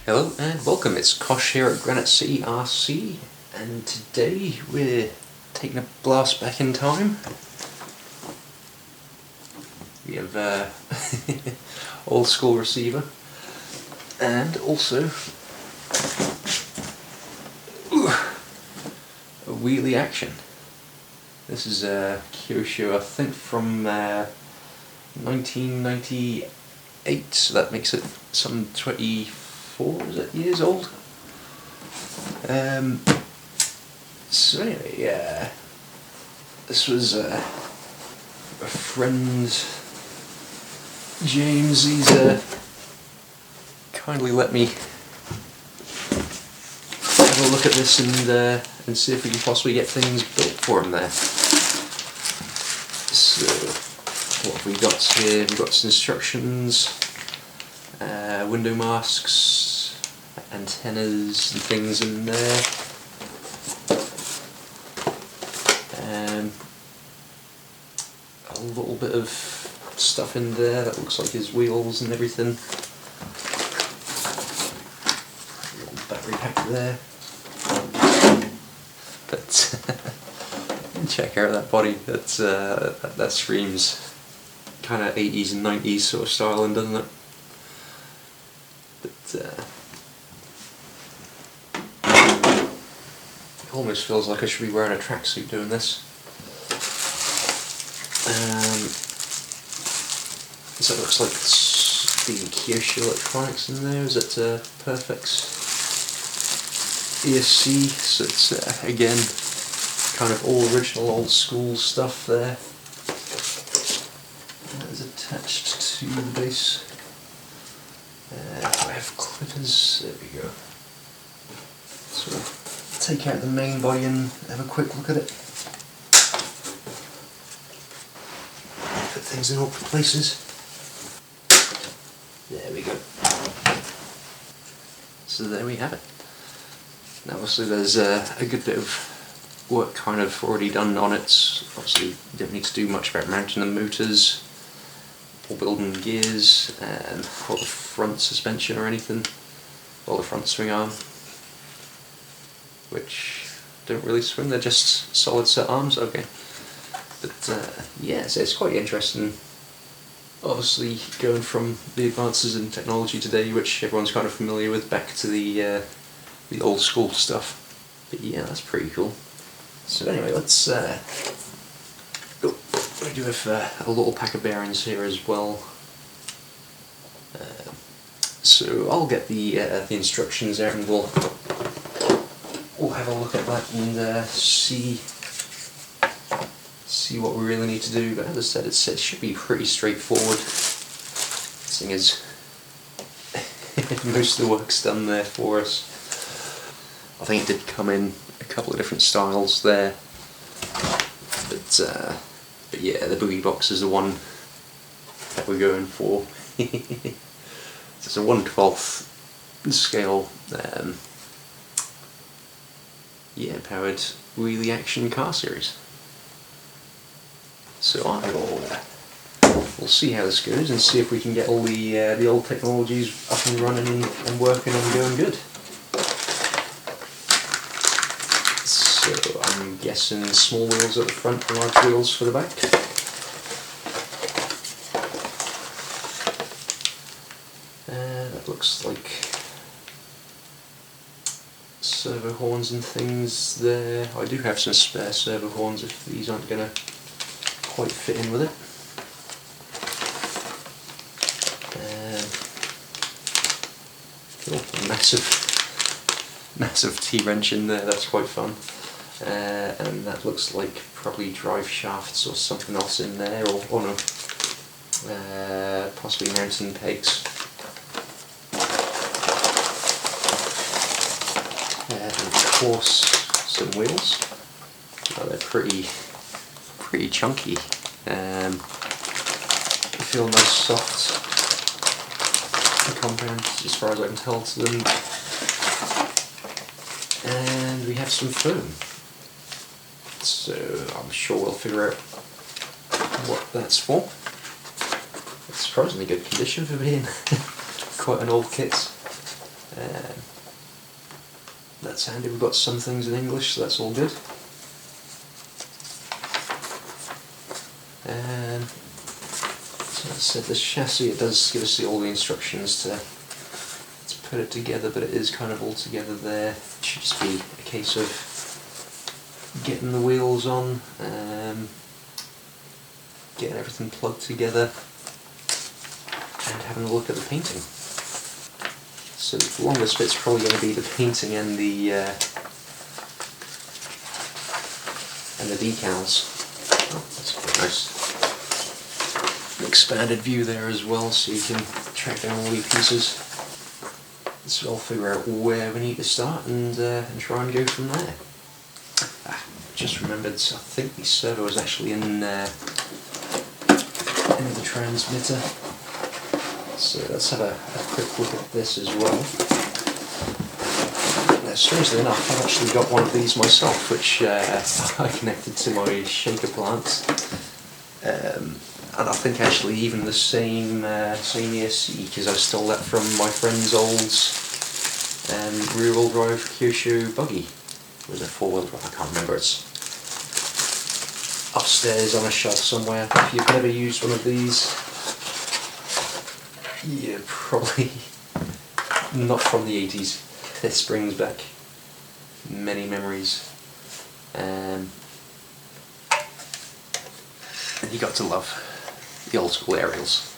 Hello and welcome, it's Kosh here at Granite City RC, and today we're taking a blast back in time. We have old school receiver and also a wheelie action. This is a Kyosho, I think from 1998, so that makes it some 24 years old. So anyway, yeah, this was a friend, James. He's kindly let me have a look at this and see if we can possibly get things built for him there. So what have we got here? We've got some instructions, window masks, antennas and things in there. A little bit of stuff in there that looks like his wheels and everything. A little battery pack there. But check out that body. That screams kind of 80s and 90s sort of styling, doesn't it? But it almost feels like I should be wearing a tracksuit doing this. So it looks like it's the Kyosho electronics in there. Is it Perfect's ESC? So it's again kind of all original old school stuff there. That is attached to the base. I have clippers. There we go. So we'll take out the main body and have a quick look at it. Put things in awkward places. There we go. So there we have it. Now obviously there's a good bit of work kind of already done on it. Obviously you don't need to do much about mounting the motors or building gears or the front suspension or anything, or the front swing arm, which don't really swing, they're just solid set arms. Okay. But yeah, so it's quite interesting. Obviously going from the advances in technology today, which everyone's kind of familiar with, back to the old school stuff. But yeah, that's pretty cool. So anyway, let's we do have a little pack of bearings here as well. So I'll get the instructions out and we'll have a look at that and see what we really need to do. But as I said, it should be pretty straightforward, seeing as most of the work's done there for us. I think it did come in a couple of different styles there, but yeah, the Boogie Box is the one that we're going for. It's a 1/12 scale, yeah, powered wheelie action car series. So we'll see how this goes and see if we can get all the old technologies up and running and working and going good. So I'm guessing small wheels at the front and large wheels for the back. That looks like servo horns and things there. I do have some spare servo horns if these aren't going to quite fit in with it. Cool. A massive T-wrench in there, that's quite fun. And that looks like probably drive shafts or something else in there, or no, possibly mounting pegs. And of course some wheels. Oh, they're pretty chunky. They feel nice, soft and compound as far as I can tell to them. And we have some foam. So I'm sure we'll figure out what that's for. It's surprisingly good condition for being quite an old kit. That's handy. We've got some things in English, so that's all good. So as I said, this chassis, it does give us all the instructions to put it together, but it is kind of all together there. It should just be a case of getting the wheels on, getting everything plugged together, and having a look at the painting. So the longest bit's probably going to be the painting and the decals. Oh, that's quite nice. An expanded view there as well, so you can track down all your pieces. So I'll figure out where we need to start and try and go from there. Just remembered, I think the servo is actually in the transmitter. So let's have a quick look at this as well. Now, strangely enough, I've actually got one of these myself, which I connected to my shaker plant. And I think actually even the same ESC, because I stole that from my friend's old rear-wheel drive Kyosho buggy. It was a four-wheel drive, I can't remember. It's upstairs on a shelf somewhere. If you've never used one of these, yeah, probably not from the 80s. This brings back many memories. And you got to love the old school aerials.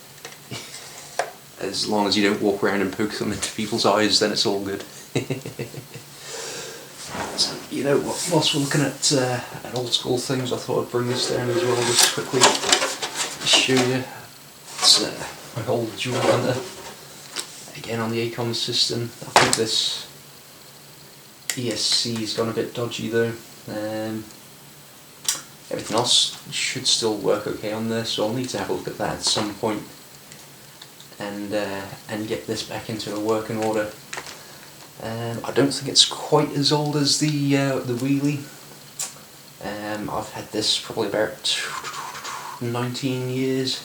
As long as you don't walk around and poke them into people's eyes, then it's all good. So, you know, whilst we're looking at old school things, I thought I'd bring this down as well, just quickly show you. It's my old dual hunter, again on the ACOM system. I think this ESC's gone a bit dodgy though. Everything else should still work okay on this, so I'll need to have a look at that at some point and get this back into a working order. I don't think it's quite as old as the wheelie. I've had this probably about 19 years.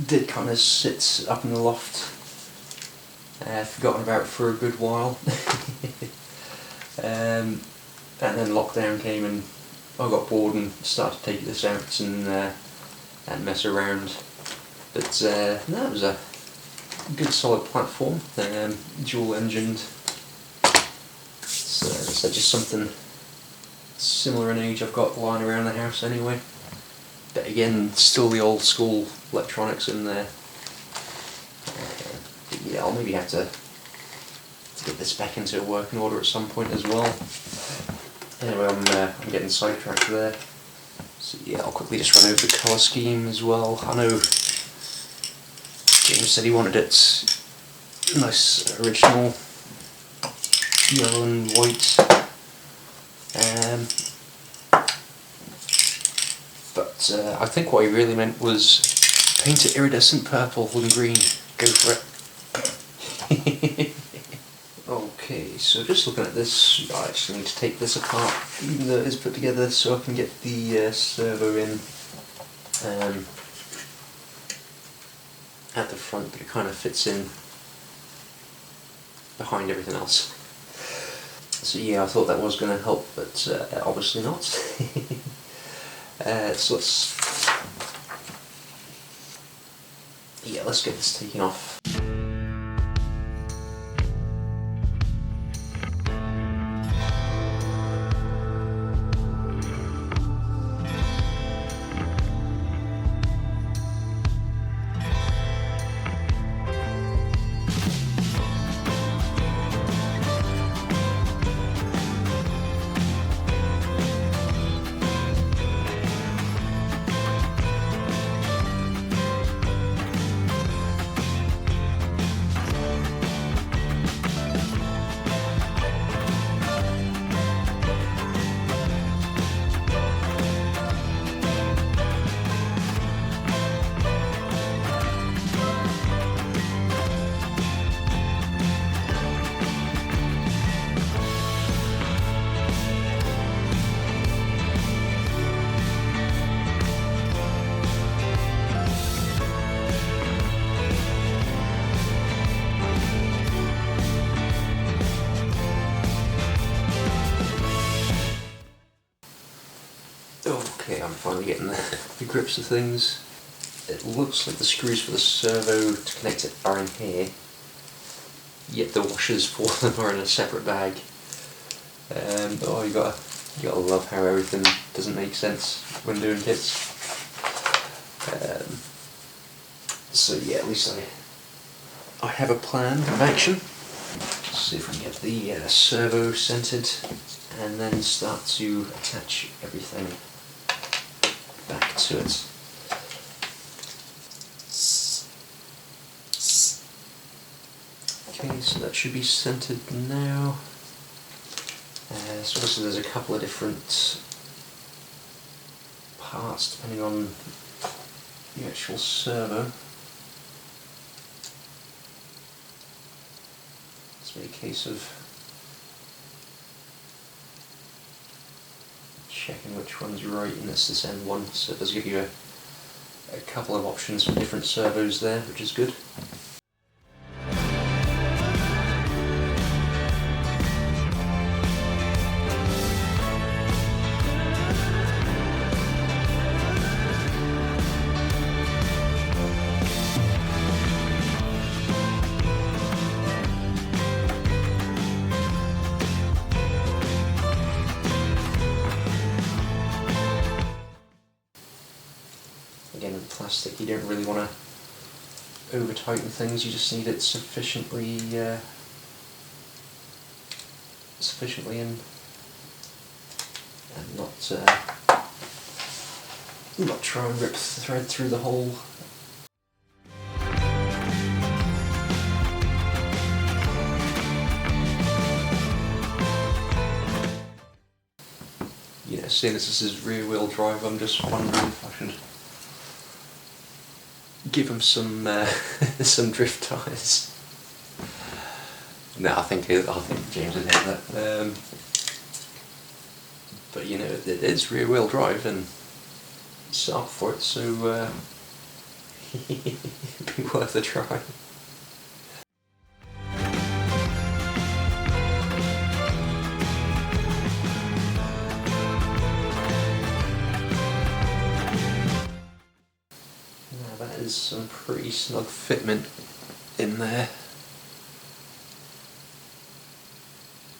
Did kind of sit up in the loft, forgotten about for a good while. And then lockdown came and I got bored and started taking this out and mess around. But no, it was a good solid platform, dual engined. So just something similar in age I've got lying around the house anyway. But again, still the old school electronics in there. But yeah, I'll maybe have to get this back into a working order at some point as well. Anyway, I'm getting sidetracked there. So yeah, I'll quickly just run over the colour scheme as well. I know James said he wanted it nice, original, yellow and white. But I think what he really meant was paint it iridescent purple and green. Go for it. Okay, so just looking at this, I actually need to take this apart, even though it is put together, so I can get the servo in at the front, but it kind of fits in behind everything else. So yeah, I thought that was going to help, but obviously not. So let's get this taken off. Okay, I'm finally getting the grips of things. It looks like the screws for the servo to connect it are in here, yet the washers for them are in a separate bag. Oh, you gotta love how everything doesn't make sense when doing kits. So yeah, at least I have a plan of action. Let's see if we can get the servo centered and then start to attach everything back to it. Okay, so that should be centered now. So obviously there's a couple of different parts depending on the actual servo. It's really a case of checking which one's right, and it's this end one, so it does give you a couple of options for different servos there, which is good. Again, with plastic, you don't really want to over tighten things. You just need it sufficiently in, and not try and rip the thread through the hole. You know, seeing as this is rear wheel drive, I'm just wondering if I should give them some some drift tyres. No, I think James would hit that. But you know, it is rear wheel drive and it's up for it, so it'd be worth a try. There's some pretty snug fitment in there.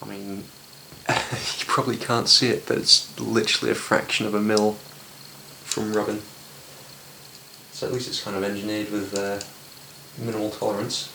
I mean, you probably can't see it, but it's literally a fraction of a mil from rubbing. So at least it's kind of engineered with minimal tolerance.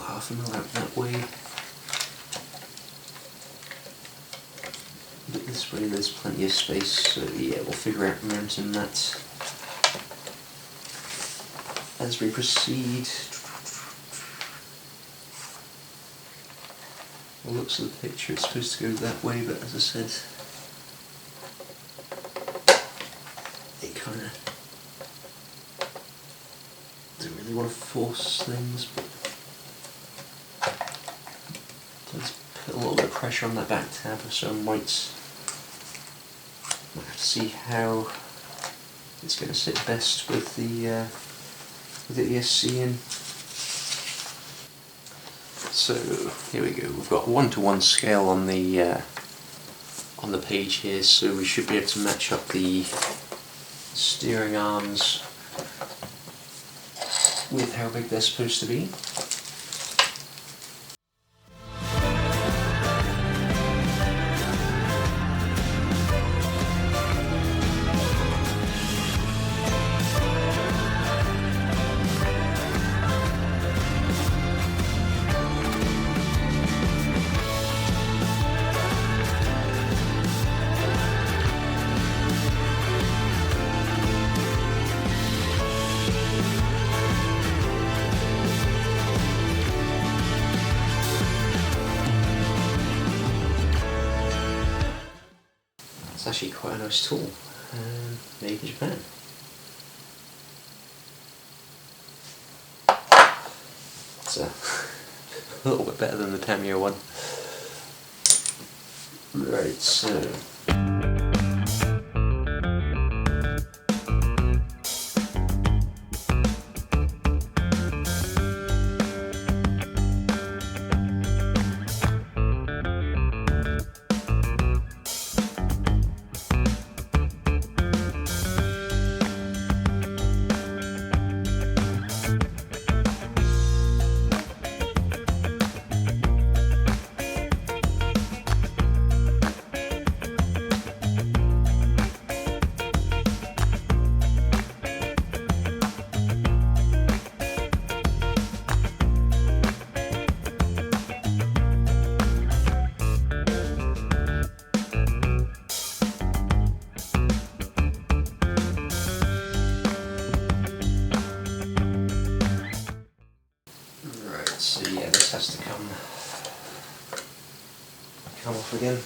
Half a mil out that way. But this way there's plenty of space, so yeah, we'll figure out mounting that as we proceed. Well, looks of the picture it's supposed to go that way, but as I said, it kind of doesn't really want to force things, but does put a little bit of pressure on that back tab, so I might have to see how it's going to sit best with the ESC in. So here we go. We've got 1:1 scale on the page here, so we should be able to match up the steering arms with how big they're supposed to be. It's actually quite a nice tool, made in Japan. It's a little bit better than the Tamiya one. Right, so... So yeah, this has to come off again.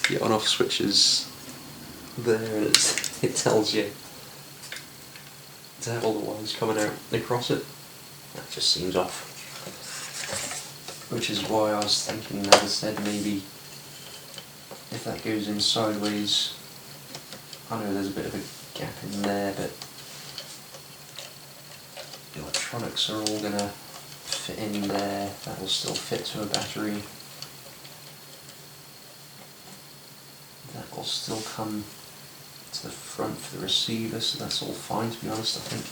The on-off switches there, and it tells you to have all the wires coming out across it. That just seems off. Which is why I was thinking, as I said, maybe if that goes in sideways, I know there's a bit of a gap in there, but the electronics are all going to fit in there. That will still fit to a battery. That will still come to the front for the receiver, so that's all fine, to be honest, I think.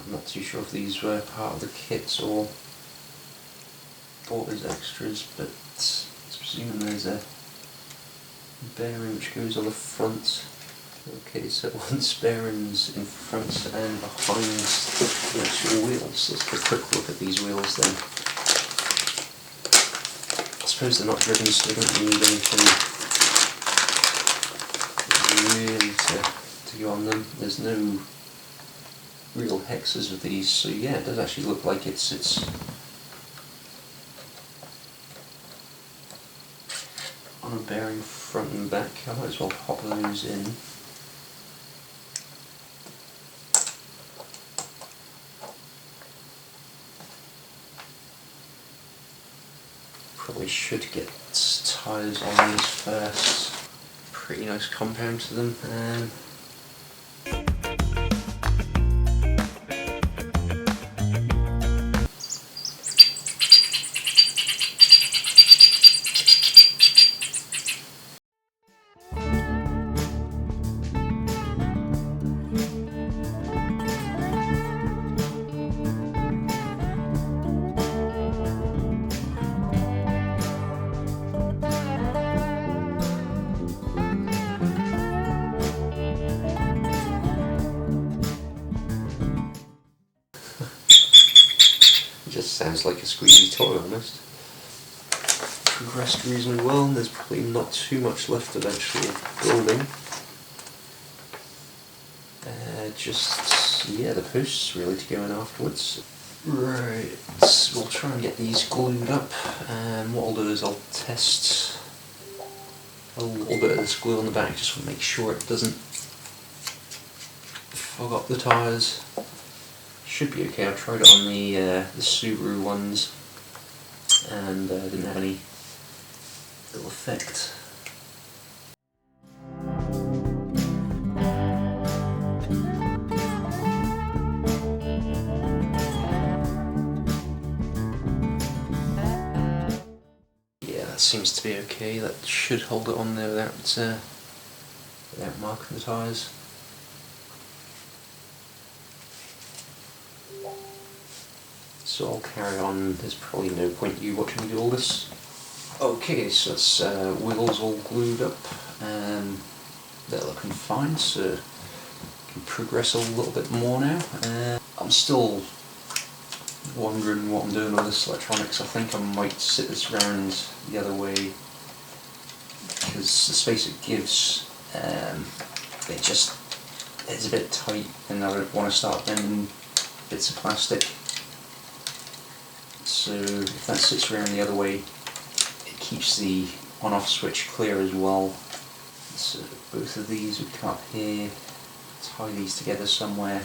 I'm not too sure if these were part of the kits or bought as extras, but I'm presuming there's a bearing which goes on the front. Okay, so once bearings in front and behind the actual wheels. Let's get a quick look at these wheels then. I suppose they're not driven, so they don't need anything really to go on them. There's no real hexes with these, so yeah, it does actually look like it's on a bearing front and back. I might as well pop those in. Probably should get tyres on these first. Pretty nice compound to them. Just sounds like a squeezy toy almost. Progressed reasonably well, and there's probably not too much left of actually building. Just, yeah, the posts really to go in afterwards. Right, we'll try and get these glued up, and what I'll do is I'll test a little bit of this glue on the back just to make sure it doesn't fog up the tyres. Should be okay. I tried it on the Subaru ones, and didn't have any ill effect. Yeah, that seems to be okay. That should hold it on there without marking the tyres. So I'll carry on. There's probably no point you watching me do all this. Okay, so that's wheels all glued up, and they're looking fine, so I can progress a little bit more now. I'm still wondering what I'm doing with this electronics. I think I might sit this round the other way, because the space it gives, it's a bit tight, and I don't want to start bending bits of plastic. So if that sits around the other way, it keeps the on-off switch clear as well. So both of these would come up here, tie these together somewhere,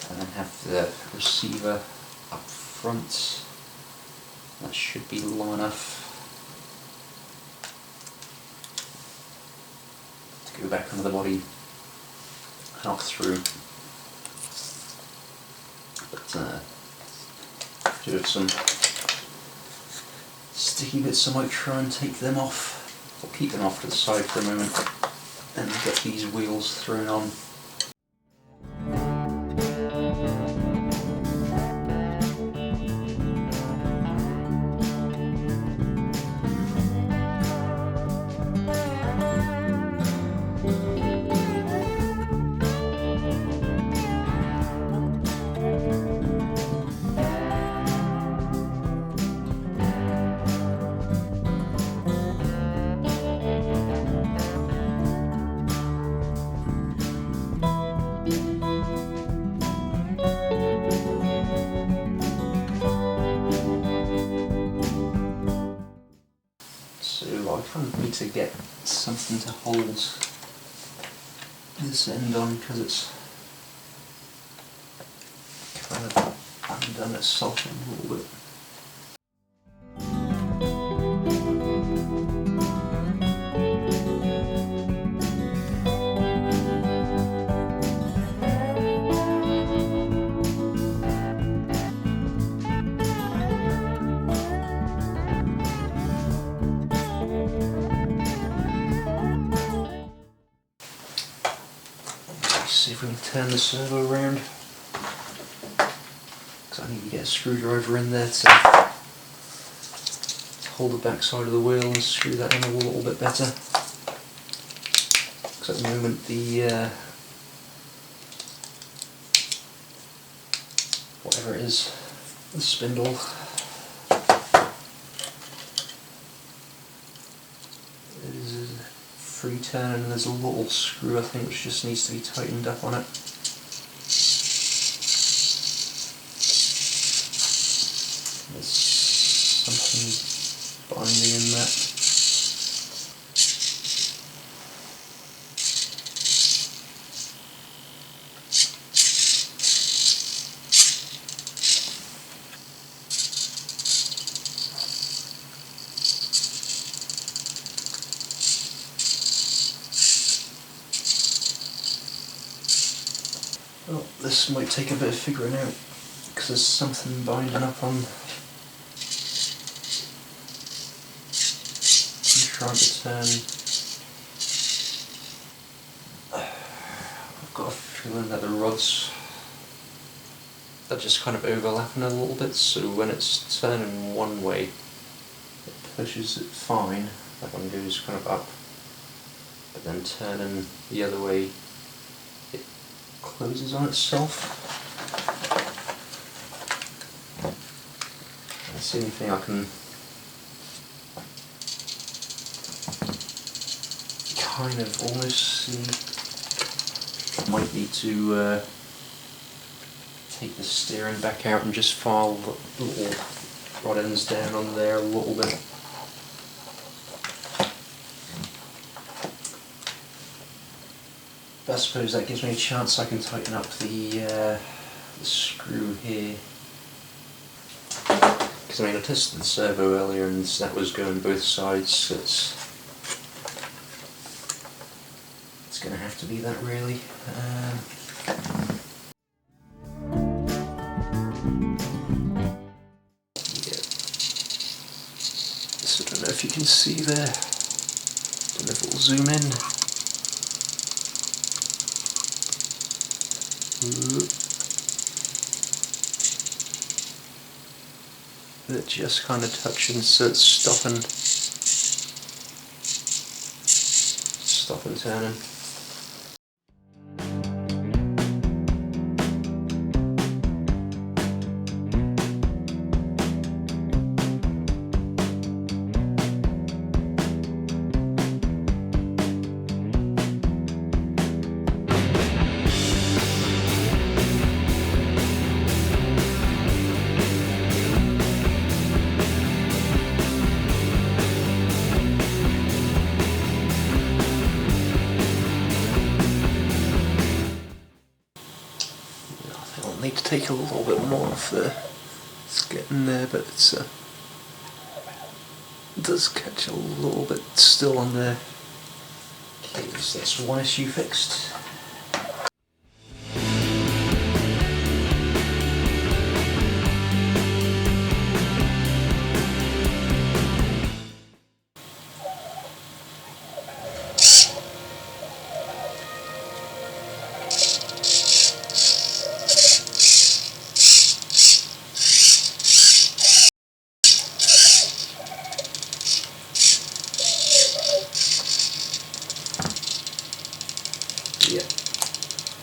and then have the receiver up front. That should be long enough to go back under the body and up through. But do have some sticky bits, I might try and take them off. I'll keep them off to the side for a moment and get these wheels thrown on. So I kind of need to get something to hold this end on, because it's kind of undone itself a little bit. See if we can turn the servo around, because I need to get a screwdriver in there to hold the back side of the wheel and screw that in a little bit better. Because at the moment the whatever it is, the spindle is free turn, and there's a little screw I think which just needs to be tightened up on it. There's something binding in that. Well, this might take a bit of figuring out, because there's something binding up on. I'm trying to turn. I've got a feeling that the rods are just kind of overlapping a little bit, so when it's turning one way, it pushes it fine. That one goes kind of up, but then turning the other way, closes on itself. That's the only thing I can kind of almost see. I might need to take the steering back out and just file the little rod ends down on there a little bit. But I suppose that gives me a chance I can tighten up the screw here. because I mean I tested the servo earlier and that was going both sides, so it's going to have to be that really. Yeah. So I don't know if you can see there. Don't know if it will zoom in. They're just kind of touching, so it's stopping turning. Need to take a little bit more off there. It's getting there, but it's it does catch a little bit still on there. Okay, so that's one issue fixed. Yeah.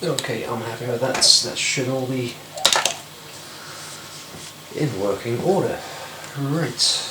Okay, I'm happy with that. That should all be in working order. Right.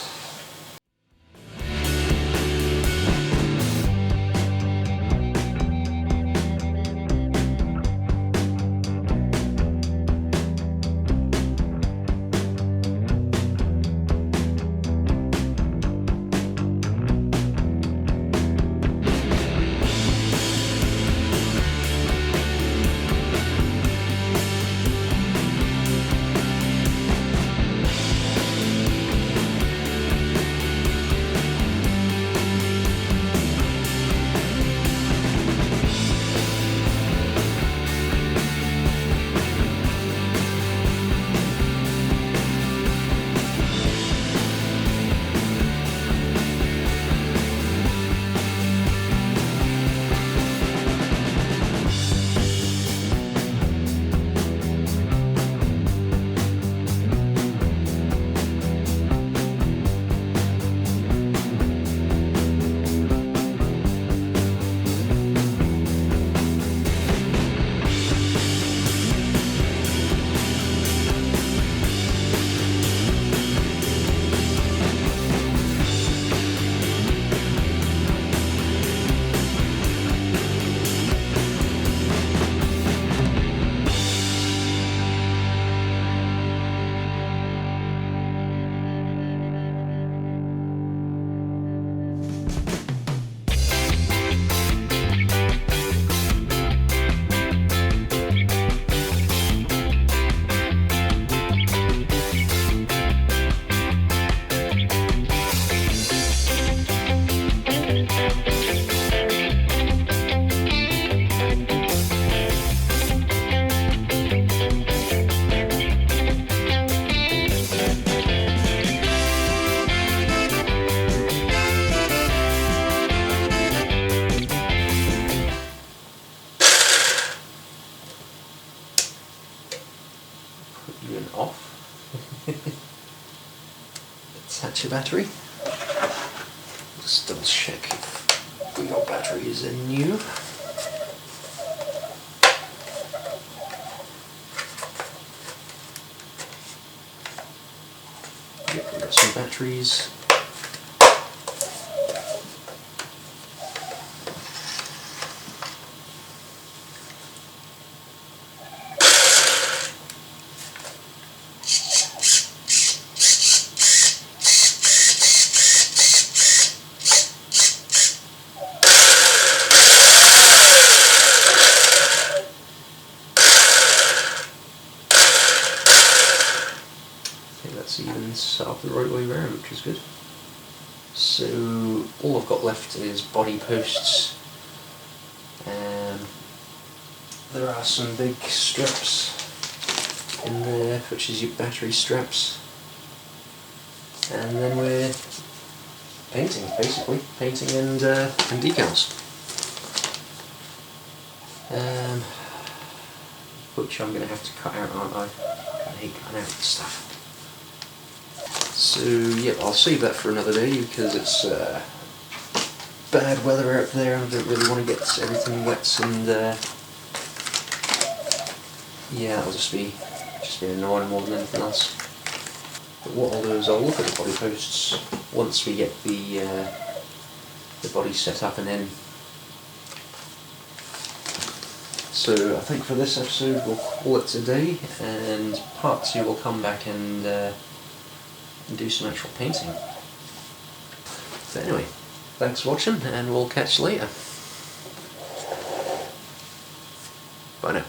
Off. Attach your battery. Just double check if your battery is in new. Yep, we've got some batteries. Even set up the way round, which is good. So all I've got left is body posts. There are some big straps in there, which is your battery straps. And then we're painting, basically. Painting and decals. Which I'm going to have to cut out, aren't I? I hate cutting out stuff. So, yep, I'll save that for another day because it's bad weather out there and I don't really want to get everything wet and yeah, it'll just be annoying more than anything else. But what I'll do is I'll look at the body posts once we get the body set up and in. So I think for this episode we'll call it a day, and part 2 will come back and do some actual painting. But anyway, thanks for watching and we'll catch you later. Bye now.